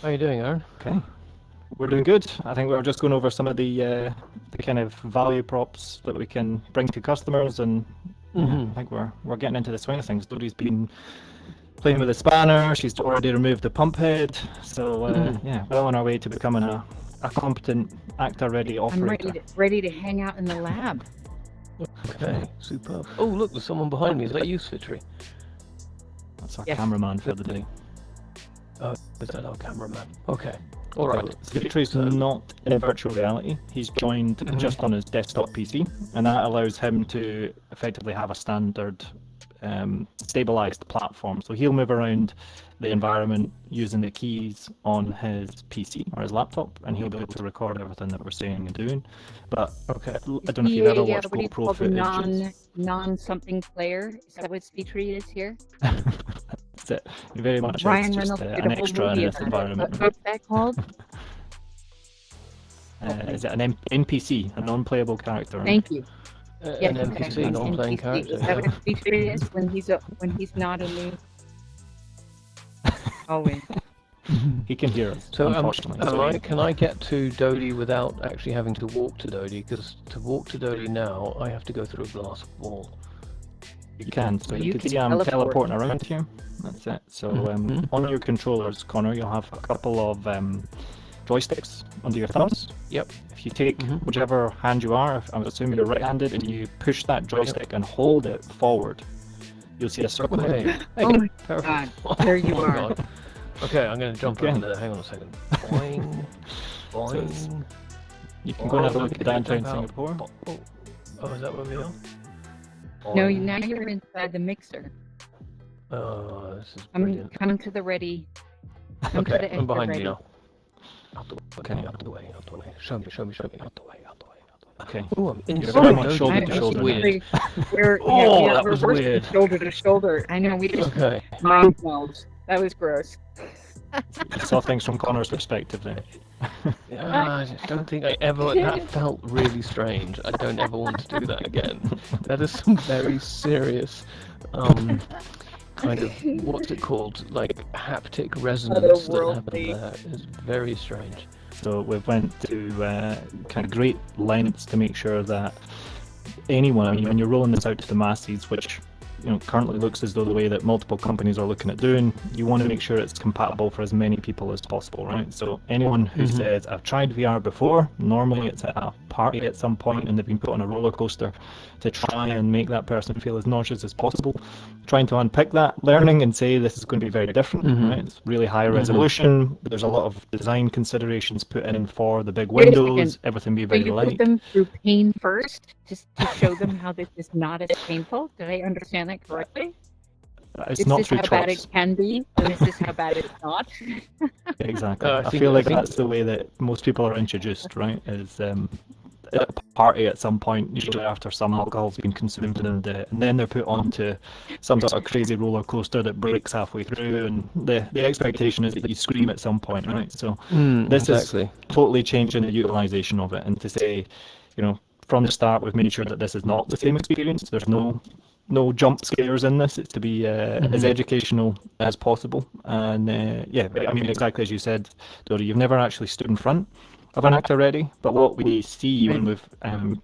How are you doing, Aaron? Okay, we're doing good. I think we're just going over some of the kind of value props that we can bring to customers, and yeah, I think we're getting into the swing of things. Dodi's been playing with the spanner. She's already removed the pump head, so yeah, well on our way to becoming a competent ACTA-ready operator. I'm ready to hang out in the lab. Okay, superb. Oh, look, there's someone behind me. Is that you, Svitri? That's our Yes. cameraman for the day. Oh, is that our cameraman? Okay, all right. Svitry's not in virtual reality. He's joined just on his desktop PC, and that allows him to effectively have a standard stabilized platform. So he'll move around the environment using the keys on his PC or his laptop, and he'll be able to record everything that we're saying and doing. But Okay. I don't know if you've ever watched what do you GoPro call footage. non-something player? Is that what Speedtree is here? That's it. Very much Ryan it's just Reynolds did an a whole extra in movie this about it. environment. What's that called? Is it an NPC, a non-playable character? Thank you. An NPC, okay. non-playing character. Is that what Speedtree is when he's not in the hallway? He can hear us, So, unfortunately. can I get to Dodi without actually having to walk to Dodi? Because to walk to Dodi now, I have to go through a glass wall. You can. So you can see teleport. teleporting around here. That's it. So on your controllers, Connor, you'll have a couple of joysticks under your thumbs. Yep. If you take whichever hand you are, I'm assuming you're right-handed, and you push that joystick and hold it forward, you'll see a circle. Hey, Oh my God! There you are. God. Okay, I'm going to jump over there. Hang on a second. Boing, boing. You can go and have a look at downtown Singapore. Oh, is that where we are? No, now you're inside the mixer. Oh, this is brilliant. Come to the ready. Okay, I'm behind you now. Out the way. Show me. Out the way. Okay. Oh, I'm inside. Shoulder to shoulder. Weird. We're that was worse weird. Shoulder to shoulder. I know, we just mind meld. That was gross. I saw things from Connor's perspective then. I don't think that felt really strange. I don't ever want to do that again. That is some very serious kind of, what's it called, like haptic resonance that happened there. It's very strange. So we went to kind of great lengths to make sure that anyone, I mean, when you're rolling this out to the masses, which currently looks as though the way that multiple companies are looking at doing, you want to make sure it's compatible for as many people as possible, right? So anyone who says, I've tried VR before, normally it's at a party at some point and they've been put on a roller coaster to try and make that person feel as nauseous as possible. Trying to unpick that learning and say this is going to be very different, right? It's really high resolution. There's a lot of design considerations put in for the big windows, everything be very light. You put them through pain first, just to show them how this is not as painful. Did I understand that correctly? It's not through choice. How bad it can be, and this is how bad it's not. Exactly. I feel like that's the way that most people are introduced, right? Is at a party at some point, usually after some alcohol's been consumed, and then they're put onto some sort of crazy roller coaster that breaks halfway through, and the expectation is that you scream at some point, right? So this is totally changing the utilization of it, and to say, from the start, we've made sure that this is not the same experience. There's no jump scares in this. It's to be as educational as possible. And yeah, I mean, exactly as you said, Dodi, you've never actually stood in front of an ACTA ready, but what we see when we've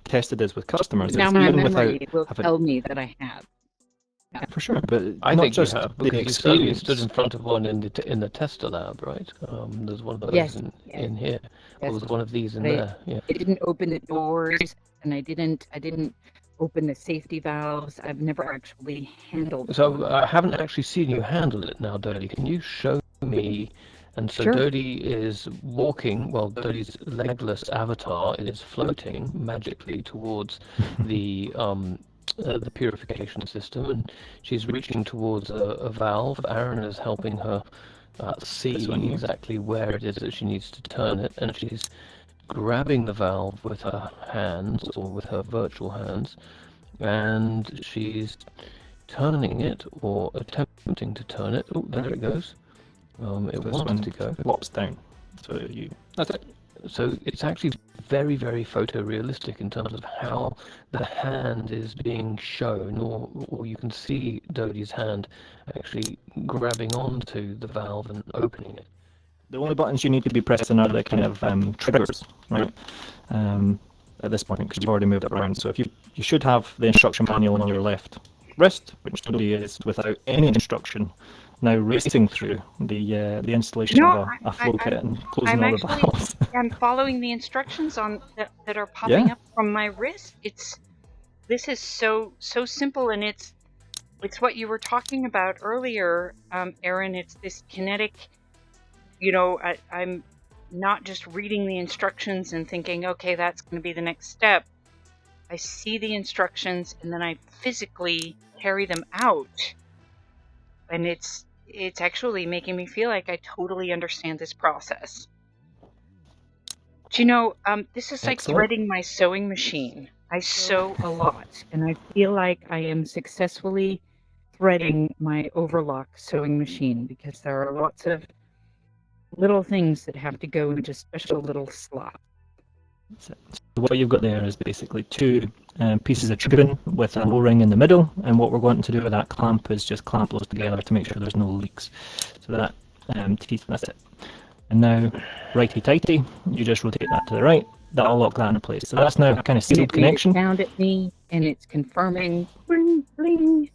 tested this with customers now is my even memory without will tell me that I have. For sure, but I not think just you have, the because you experience. stood in front of one in the tester lab, right? There's one of those in here. There was one of these in there. Yeah. I didn't open the doors, and I didn't open the safety valves. I've never actually handled it. So I haven't actually seen you handle it now, Dodi. Can you show me? And so Dodi is walking, well, Dodi's legless avatar is floating magically towards the purification system, and she's reaching towards a valve. Aaron is helping her see exactly where it is that she needs to turn it, and she's grabbing the valve with her hands, or with her virtual hands, and she's turning it, or attempting to turn it. Oh, there it goes. It wants to go. Flops down. So that's it. So it's actually very, very photorealistic in terms of how the hand is being shown, or you can see Dodi's hand actually grabbing onto the valve and opening it. The only buttons you need to be pressing are the kind of triggers, right? At this point, because you've already moved it around. So if you should have the instruction manual on your left wrist, which Dodi is without any instruction, now racing through the installation of a flow kit and closing all the valves. I'm following the instructions on that are popping up from my wrist. This is so simple, and it's what you were talking about earlier, Aaron. It's this kinetic. I'm not just reading the instructions and thinking, okay, that's going to be the next step. I see the instructions and then I physically carry them out. And it's actually making me feel like I totally understand this process. Do you know, this is like threading my sewing machine. I sew a lot, and I feel like I am successfully threading my overlock sewing machine, because there are lots of little things that have to go into special little slots. So what you've got there is basically two pieces of tubing with an O-ring in the middle, and what we're going to do with that clamp is just clamp those together to make sure there's no leaks. So that that's it. And now, righty-tighty, you just rotate that to the right. That'll lock that into place. So that's now a kind of sealed connection. It sound at me, and it's confirming. Bling, bling.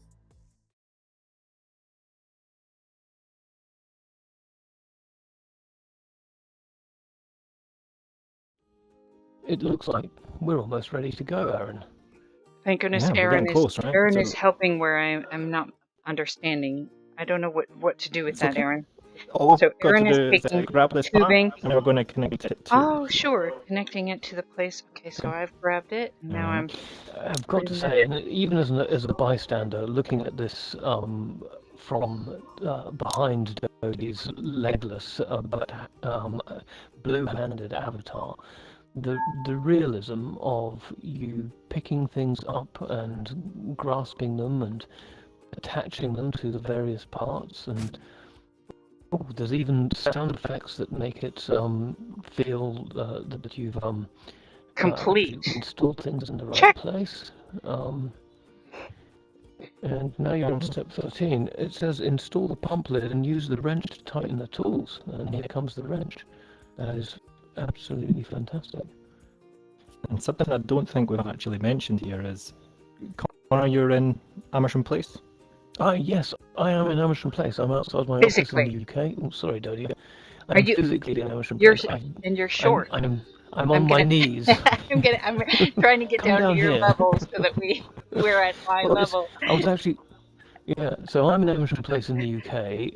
It looks like we're almost ready to go, Aaron. Thank goodness Aaron is close, right? Aaron is helping where I'm not understanding. I don't know what to do with that, okay. Aaron. So Aaron is taking grab this tubing, and we're going to connect it to... Oh, sure. Connecting it to the place. Okay, so I've grabbed it, and now I've got to say, and even as a bystander, looking at this from behind Dodi's legless but blue-handed avatar, the realism of you picking things up and grasping them and attaching them to the various parts, and there's even sound effects that make it feel that you've complete installed things in the right place. And now you're on step 13. It says install the pump lid and use the wrench to tighten the tools. And here comes the wrench. That is absolutely fantastic. And something I don't think we've actually mentioned here is, Conor, you're in Amersham Place? Yes, I am in Amersham Place. I'm outside my office in the UK. Oh, sorry, Dodi. I'm physically in Amersham Place. And you're short. I'm on my knees. I'm trying to get down to your level so that we're at my level. I was actually... Yeah, so I'm in Amersham Place in the UK.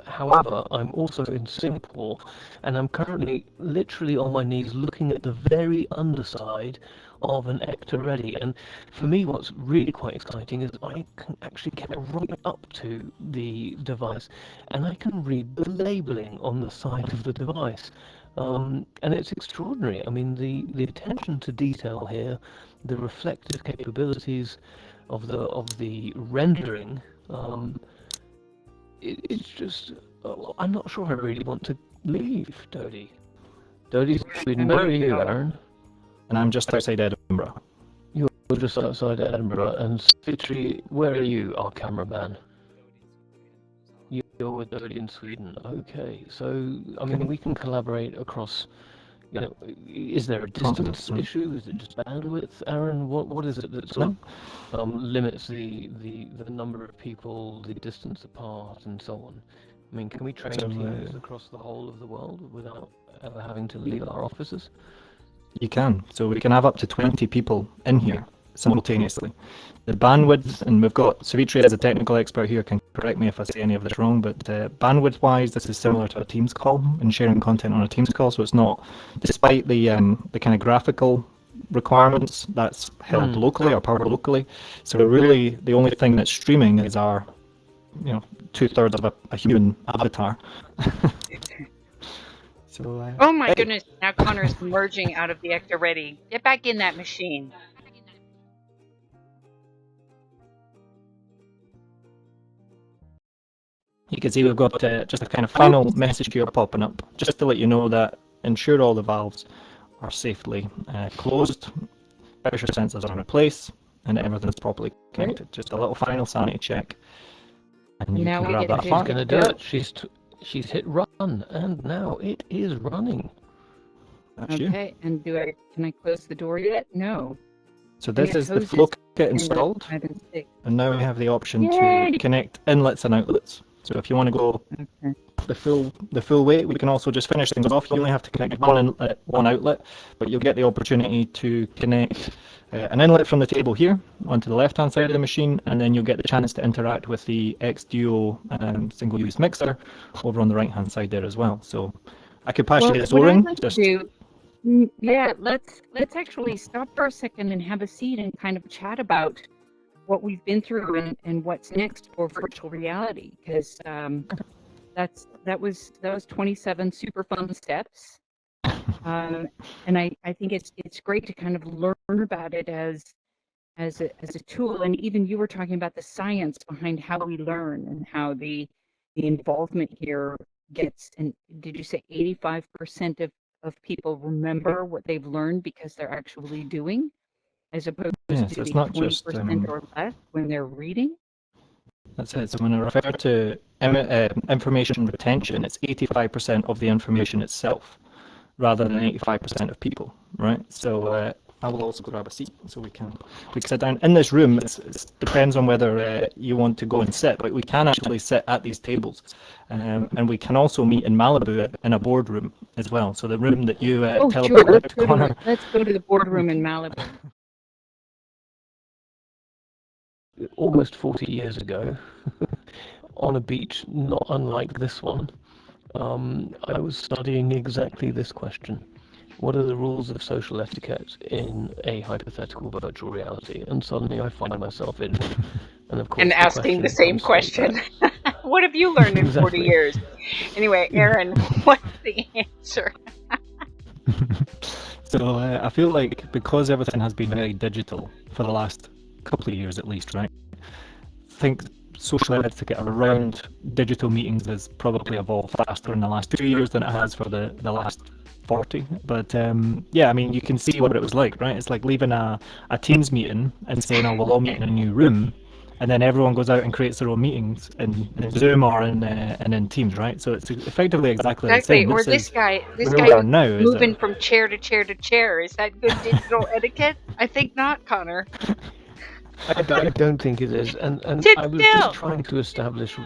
However, I'm also in Singapore, and I'm currently literally on my knees looking at the very underside of an ÄKTA Ready. And for me, what's really quite exciting is I can actually get right up to the device, and I can read the labeling on the side of the device. And it's extraordinary. I mean, the attention to detail here, the reflective capabilities of the rendering. It's just, I'm not sure I really want to leave, Dodi. Dodi's Sweden. Where are you, Aaron? And I'm just outside Edinburgh. You're just outside Edinburgh. And Svitri, where are you, our cameraman? You're with Dodi in Sweden. Okay, so, I mean, we can collaborate across... is there a distance issue? Is it just bandwidth, Aaron? What is it that sort of limits the number of people, the distance apart, and so on? I mean, can we train teams across the whole of the world without ever having to leave our offices? You can. So we can have up to 20 people in here simultaneously. The bandwidth, and we've got Savitri as a technical expert here, can correct me if I say any of this wrong, but bandwidth-wise, this is similar to a Teams call and sharing content on a Teams call, so it's not, despite the kind of graphical requirements, that's held locally or powered locally. So really, the only thing that's streaming is our, 2/3 of a human avatar. So, oh my goodness! Now Conor's emerging out of the ÄKTA Ready. Get back in that machine. You can see we've got just a kind of final message here popping up, just to let you know that ensure all the valves are safely closed, pressure sensors are in place, and everything's properly connected. Just a little final sanity check. And you can grab that She's going to do it. She's hit right. and now it is running. That's Okay, you. and can I close the door yet? No. So this is the flow kit installed, and now we have the option to connect inlets and outlets. So if you want to go the full way, we can also just finish things off. You only have to connect one inlet, one outlet, but you'll get the opportunity to connect an inlet from the table here onto the left-hand side of the machine, and then you'll get the chance to interact with the XDuo single-use mixer over on the right-hand side there as well. So I could pass you this O-ring. Yeah, let's actually stop for a second and have a seat and kind of chat about what we've been through and what's next for virtual reality, because that was 27 super fun steps, and I think it's great to kind of learn about it as a tool. And even you were talking about the science behind how we learn and how the involvement here gets. And did you say 85% of people remember what they've learned because they're actually doing, as opposed to the 20% or less when they're reading? That's it. So when I refer to information retention, it's 85% of the information itself, rather than 85% of people, right? So I will also grab a seat so we can sit down. In this room, it depends on whether you want to go and sit, but we can actually sit at these tables, and we can also meet in Malibu in a boardroom as well. So the room that you teleported to, Conor. Let's go to the boardroom in Malibu. Almost 40 years ago, on a beach not unlike this one, I was studying exactly this question. What are the rules of social etiquette in a hypothetical virtual reality? And suddenly I find myself in it. And of course, asking the same question. What have you learned in 40 years? Anyway, Aaron, what's the answer? So I feel like because everything has been very digital for the last couple of years at least, right? I think social etiquette around digital meetings has probably evolved faster in the last 2 years than it has for the last 40. But yeah, I mean, you can see what it was like, right? It's like leaving a Teams meeting and saying, oh, we'll all meet in a new room, and then everyone goes out and creates their own meetings in Zoom or in Teams, right? So it's effectively exactly the same. Or this guy now moving from chair to chair to chair. Is that good digital etiquette? I think not, Conor. I don't think it is, and I was just trying to establish.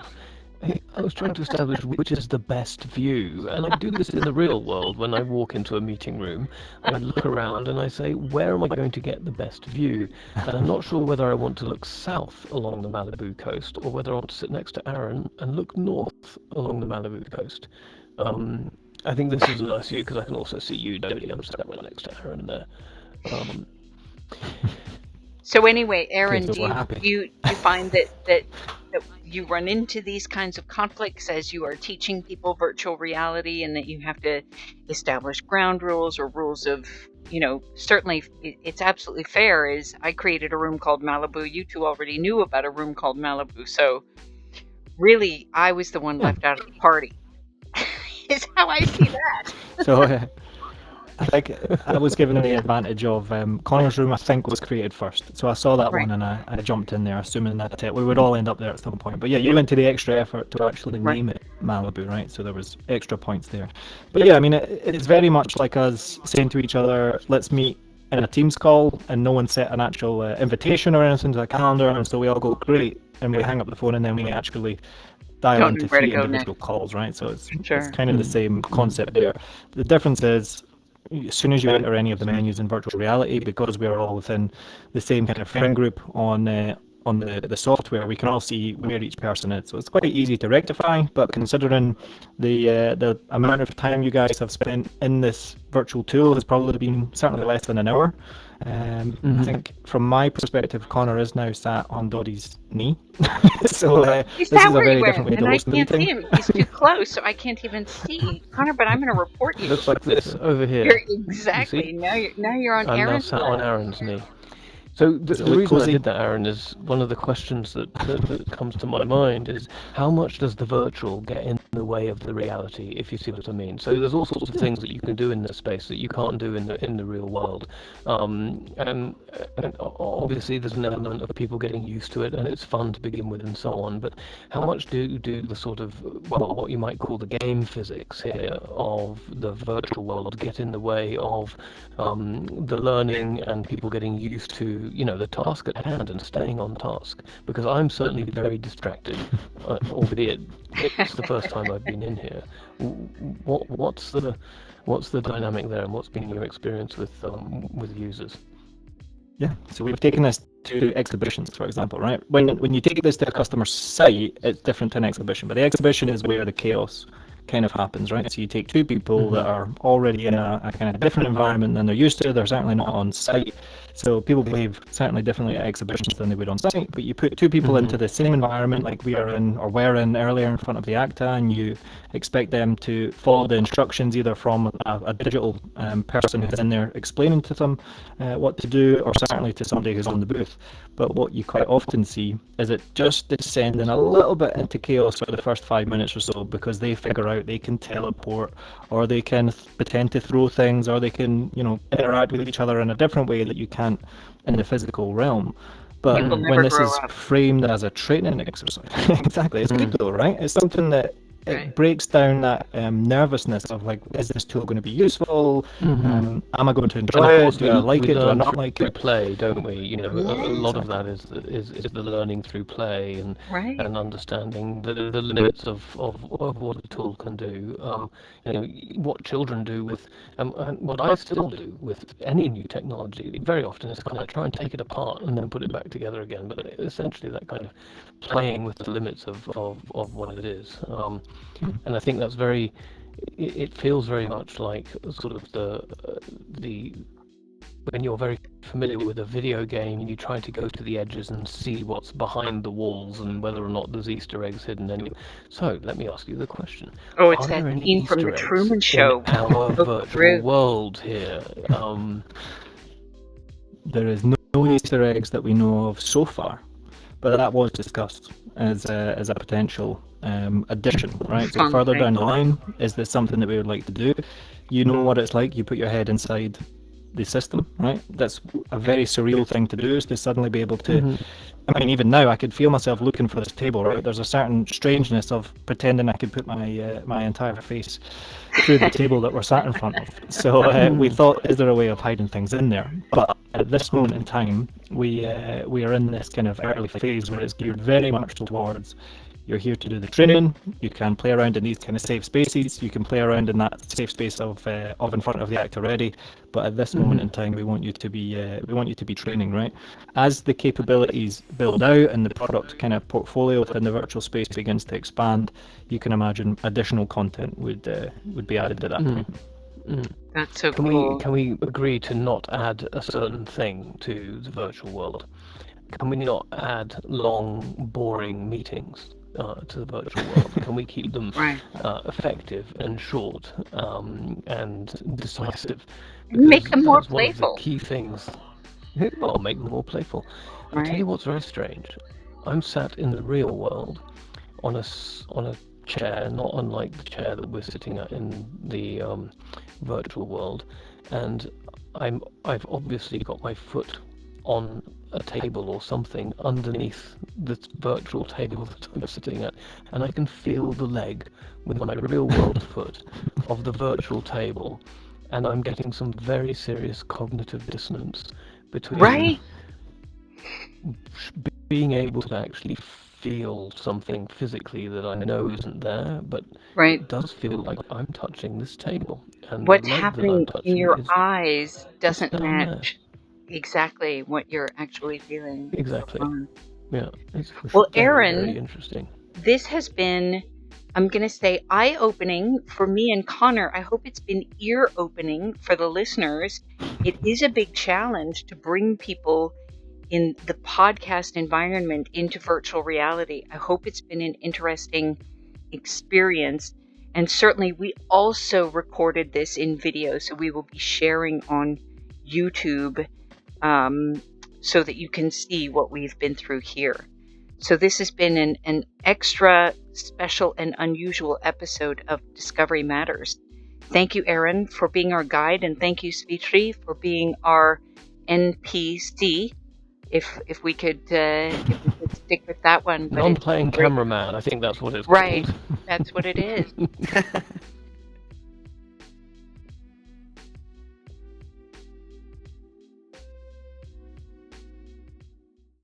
I was trying to establish which is the best view, and I do this in the real world. When I walk into a meeting room, I look around and I say, where am I going to get the best view? And I'm not sure whether I want to look south along the Malibu coast or whether I want to sit next to Aaron and look north along the Malibu coast. I think this is a nice view because I can also see you, Dodi. I'm sat right next to Aaron there. So anyway, Aaron, do you find that you run into these kinds of conflicts as you are teaching people virtual reality, and that you have to establish ground rules or rules of, certainly it's absolutely fair. Is I created a room called Malibu. You two already knew about a room called Malibu. So really, I was the one left out of the party. Is how I see that. So I think I was given the advantage of Conor's room, I think, was created first. So I saw that one and I jumped in there, assuming that we would all end up there at some point. But yeah, you went to the extra effort to actually name it Malibu, right? So there was extra points there. But yeah, I mean, it's very much like us saying to each other, let's meet in a Teams call, and no one set an actual invitation or anything to the calendar, and so we all go, great, and we hang up the phone, and then we actually dial into 3 individual calls, right? So it's kind of the same concept there. The difference is, as soon as you enter any of the menus in virtual reality, because we're all within the same kind of friend group on the software, we can all see where each person is. So it's quite easy to rectify, but considering the amount of time you guys have spent in this virtual tool has probably been certainly less than an hour. I think from my perspective, Conor is now sat on Dodi's knee. So this is a very different way to host a meeting. I can't see him. He's too close, so I can't even see Conor. But I'm going to report you. Looks like this over here. Exactly. Now you're on Aaron's knee. I'm now sat on Aaron's knee. So the reason I did that, Aaron, is one of the questions that comes to my mind is how much does the virtual get in the way of the reality, if you see what I mean. So there's all sorts of things that you can do in this space that you can't do in the real world, and obviously there's an element of people getting used to it, and it's fun to begin with, and so on. But how much do the sort of, well, what you might call the game physics here of the virtual world get in the way of the learning and people getting used to, the task at hand and staying on task? Because I'm certainly very distracted, albeit it's the first time I've been in here. What's the dynamic there, and what's been your experience with users? Yeah, so we've taken this to exhibitions, for example, right? When you take this to a customer site, it's different to an exhibition, but the exhibition is where the chaos kind of happens, right? So you take two people that are already in a kind of different environment than they're used to. They're certainly not on site, so people behave certainly differently at exhibitions than they would on site. But you put two people into the same environment, like we are in, or were in earlier, in front of the ÄKTA, and you expect them to follow the instructions either from a digital person who's in there explaining to them what to do, or certainly to somebody who's on the booth. But what you quite often see is it just descending a little bit into chaos for the first 5 minutes or so, because they figure out they can teleport, or they can pretend to throw things, or they can, interact with each other in a different way that you can't in the physical realm. But when this is framed as a training exercise, exactly, it's good though, right? It's something that it breaks down that nervousness of, like, is this tool going to be useful? Am I going to enjoy it? Do I like it? Do I not like it? Play, don't we? A lot of that is the learning through play and understanding the limits of what a tool can do. What children do with, and what I still do with any new technology, very often is kind of try and take it apart and then put it back together again. But essentially, that kind of playing with the limits of what it is. And I think that's it feels very much like sort of the when you're very familiar with a video game and you try to go to the edges and see what's behind the walls and whether or not there's Easter eggs hidden anywhere. So let me ask you the question. Oh, it's that scene from the Truman Show. In our virtual world here. There is no Easter eggs that we know of so far, but that was discussed as a potential addition, right? So further down the line, is this something that we would like to do? You know what it's like. You put your head inside the system, right? That's a very surreal thing to do, is to suddenly be able to, I mean, even now I could feel myself looking for this table, right? There's a certain strangeness of pretending I could put my entire face through the table that we're sat in front of. So we thought, is there a way of hiding things in there? But at this moment in time, we are in this kind of early phase where it's geared very much towards, you're here to do the training. You can play around in these kind of safe spaces. You can play around in that safe space of in front of the ÄKTA already. But at this moment in time, we want you to be training, right? As the capabilities build out and the product kind of portfolio within the virtual space begins to expand, you can imagine additional content would be added to that point. That's so cool. Can we agree to not add a certain thing to the virtual world? Can we not add long, boring meetings to the virtual world? Can we keep them effective and short and decisive? Because make them more playful. One of the key things. Well, make them more playful. I'll tell you what's very strange. I'm sat in the real world on a chair, not unlike the chair that we're sitting at in the virtual world, and I've obviously got my foot on a table or something underneath this virtual table that I'm sitting at, and I can feel the leg with my real world foot of the virtual table, and I'm getting some very serious cognitive dissonance between being able to actually feel something physically that I know isn't there, but it does feel like I'm touching this table, and what's happening in your eyes doesn't match exactly what you're actually feeling. Exactly. Yeah. Well, Aaron, very interesting. This has been, I'm going to say, eye-opening for me and Conor. I hope it's been ear-opening for the listeners. It is a big challenge to bring people in the podcast environment into virtual reality. I hope it's been an interesting experience. And certainly we also recorded this in video, so we will be sharing on YouTube so that you can see what we've been through here. So this has been an extra special and unusual episode of Discovery Matters. Thank you, Aaron, for being our guide, and thank you, Svitri, for being our NPC. If we could stick with that one. Non-playing cameraman, I think that's what it's right, called. That's what it is.